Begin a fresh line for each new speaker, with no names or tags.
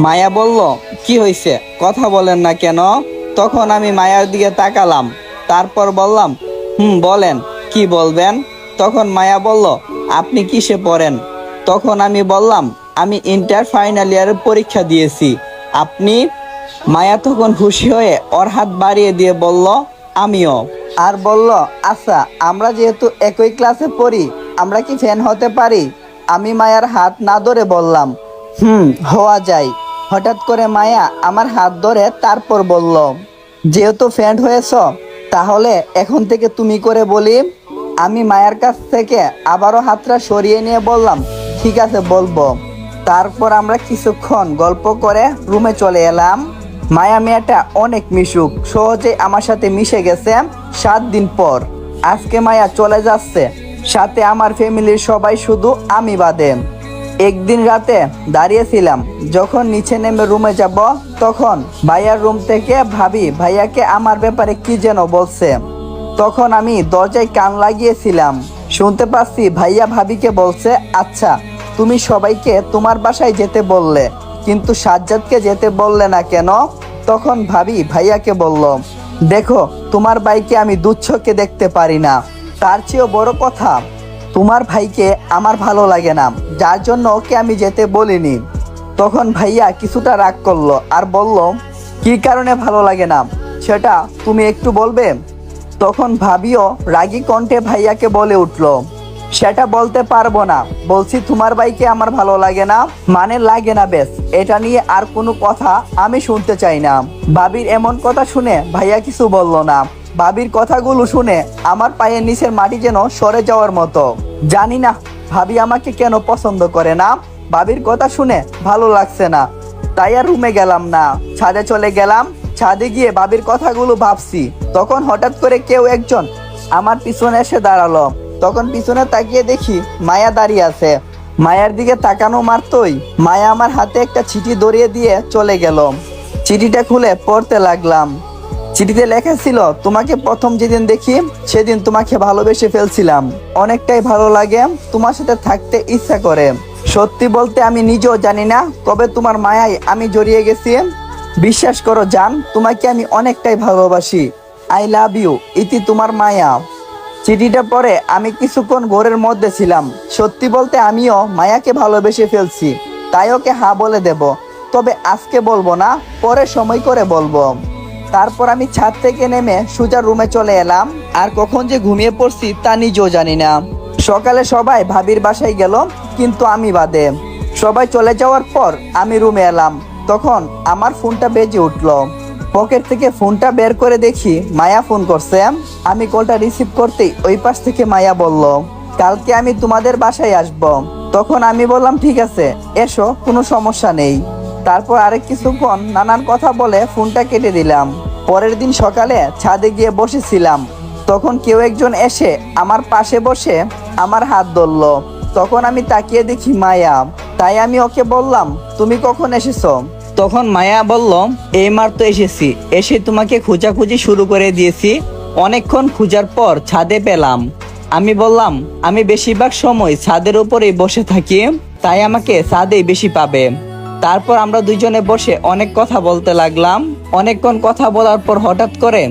মায়া বলল, কি হয়েছে, কথা বলেন না কেন? তখন আমি মায়ার দিকে তাকালাম, তারপর বললাম, বলেন, কি বলবেন? তখন মায়া বলল, আপনি কিসে পড়েন? তখন আমি বললাম, আমি ইন্টার ফাইনাল ইয়ারের পরীক্ষা দিয়েছি। আপনি? মায়া তখন খুশি হয়ে ওর হাত বাড়িয়ে দিয়ে বলল, আমিও। আর বলল, আচ্ছা, আমরা যেহেতু একই ক্লাসে পড়ি, আমরা কি ফ্যান হতে পারি? আমি মায়ার হাত না ধরে বললাম, হওয়া যায়। হঠাৎ করে মায়া আমার হাত ধরে তারপর বলল, যেহেতু ফ্রেন্ড হয়েছ, তাহলে এখন থেকে তুমি করে বলি। আমি মায়ের কাছ থেকে আবারও হাতটা সরিয়ে নিয়ে বললাম, ঠিক আছে, বলবো। তারপর আমরা কিছুক্ষণ গল্প করে রুমে চলে এলাম। মায়া মেয়েটা অনেক মিশুক, সহজে আমার সাথে মিশে গেছে। 7 দিন পর আজকে মায়া চলে যাচ্ছে, সাথে আমার ফ্যামিলির সবাই, শুধু আমি বাদে। একদিন রাতে দাঁড়িয়েছিলাম, যখন নিচে নেমে রুমে যাব, তখন ভাইয়ার রুম থেকে ভাবি ভাইয়াকে আমার ব্যাপারে কি যেন বলছে। তখন আমি দরজায় কান লাগিয়েছিলাম, শুনতে পাচ্ছি ভাইয়া ভাবিকে বলছে, আচ্ছা, তুমি সবাইকে তোমার বাসায় যেতে বললে, কিন্তু সাজ্জাদকে যেতে বললে না কেন? তখন ভাবি ভাইয়াকে বলল, দেখো, তোমার ভাইকে আমি দুচ্ছকে দেখতে পারি না, তার চেয়েও বড় কথা, তোমার ভাইকে আমার ভালো লাগে না, যার জন্য ওকে আমি যেতে বলিনি। তখন ভাইয়া কিছুটা রাগ করলো আর বলল, কি কারণে ভালো লাগে না সেটা তুমি একটু বলবে? তখন ভাবিও রাগী কণ্ঠে ভাইয়াকে বলে উঠলো, সেটা বলতে পারবো না, বলছি তোমার ভাইকে আমার ভালো লাগে না মানে লাগে না, বেশ, এটা নিয়ে আর কোনো কথা আমি শুনতে চাই না। ভাবির এমন কথা শুনে ভাইয়া কিছু বলল না। ভাবির কথাগুলো শুনে আমার পায়ের নিচের মাটি যেন সরে যাওয়ার মতো। জানি না ভাবি আমাকে কেন পছন্দ করে না, ভাবির কথা শুনে ভালো লাগছে না, তাই আর রুমে গেলাম না, ছাদে চলে গেলাম। ছাদে গিয়ে ভাবির কথাগুলো ভাবছি, তখন হঠাৎ করে কেউ একজন আমার পিছনে এসে দাঁড়ালো। তখন পিছনে তাকিয়ে দেখি মায়া দাঁড়িয়ে আছে। মায়ার দিকে তাকানো মাত্রই মায়া আমার হাতে একটা চিঠি ধরিয়ে দিয়ে চলে গেল। চিঠিটা খুলে পড়তে লাগলাম। চিঠিতে লেখা ছিল, তোমাকে প্রথম যেদিন দেখি সেদিন তোমাকে ভালোবেসে ফেলছিলাম, অনেকটাই ভালো লাগে, তোমার সাথে থাকতে ইচ্ছা করে। সত্যি বলতে আমি নিজেও জানি না কবে তোমার মায়ায় আমি জড়িয়ে গেছি। বিশ্বাস করো জান, তোমাকে আমি অনেকটাই ভালোবাসি। আই লাভ ইউ, ইতি তোমার মায়া। চিঠিটা পড়ে আমি কিছুক্ষণ ঘোরের মধ্যে ছিলাম। সত্যি বলতে আমিও মায়াকে ভালোবেসে ফেলছি, তাই ওকে হ্যাঁ বলে দেব, তবে আজকে বলবো না, পরে সময় করে বলবো। তারপর আমি ছাদ থেকে নেমে সোজা রুমে চলে এলাম, আর কখন যে ঘুমিয়ে পড়ছি তা নিজেও জানি না। সকালে সবাই ভাবির বাসায় গেল, কিন্তু আমি বাদে। সবাই চলে যাওয়ার পর আমি রুমে এলাম, তখন আমার ফোনটা বেজে উঠলো। পকেট থেকে ফোনটা বের করে দেখি মায়া ফোন করছে। আমি কলটা রিসিভ করতেই ওই পাশ থেকে মায়া বলল, কালকে আমি তোমাদের বাসায় আসব। তখন আমি বললাম, ঠিক আছে, এসো, কোনো সমস্যা নেই। তারপর আরেক কিছুক্ষণ নানান কথা বলে ফোনটা কেটে দিলাম। পরের দিন সকালে ছাদে গিয়ে বসেছিলাম, তখন কেউ একজন এসে আমার পাশে বসে আমার হাত ধরলো। তখন আমি তাকিয়ে দেখি মায়া, তাই আমি ওকে বললাম, তুমি কখন এসেছো? তখন মায়া বলল, এইমাত্র এসেছি, এসে তোমাকে খোঁজাখুঁজি শুরু করে দিয়েছি, অনেকক্ষণ খোঁজার পর ছাদে পেলাম। আমি বললাম, আমি বেশিরভাগ সময় ছাদের উপরেই বসে থাকি, তাই আমাকে ছাদেই বেশি পাবে। তারপর আমরা দুইজনে বসে অনেক কথা বলতে লাগলাম। অনেকক্ষণ কথা বলার পর হঠাৎ করে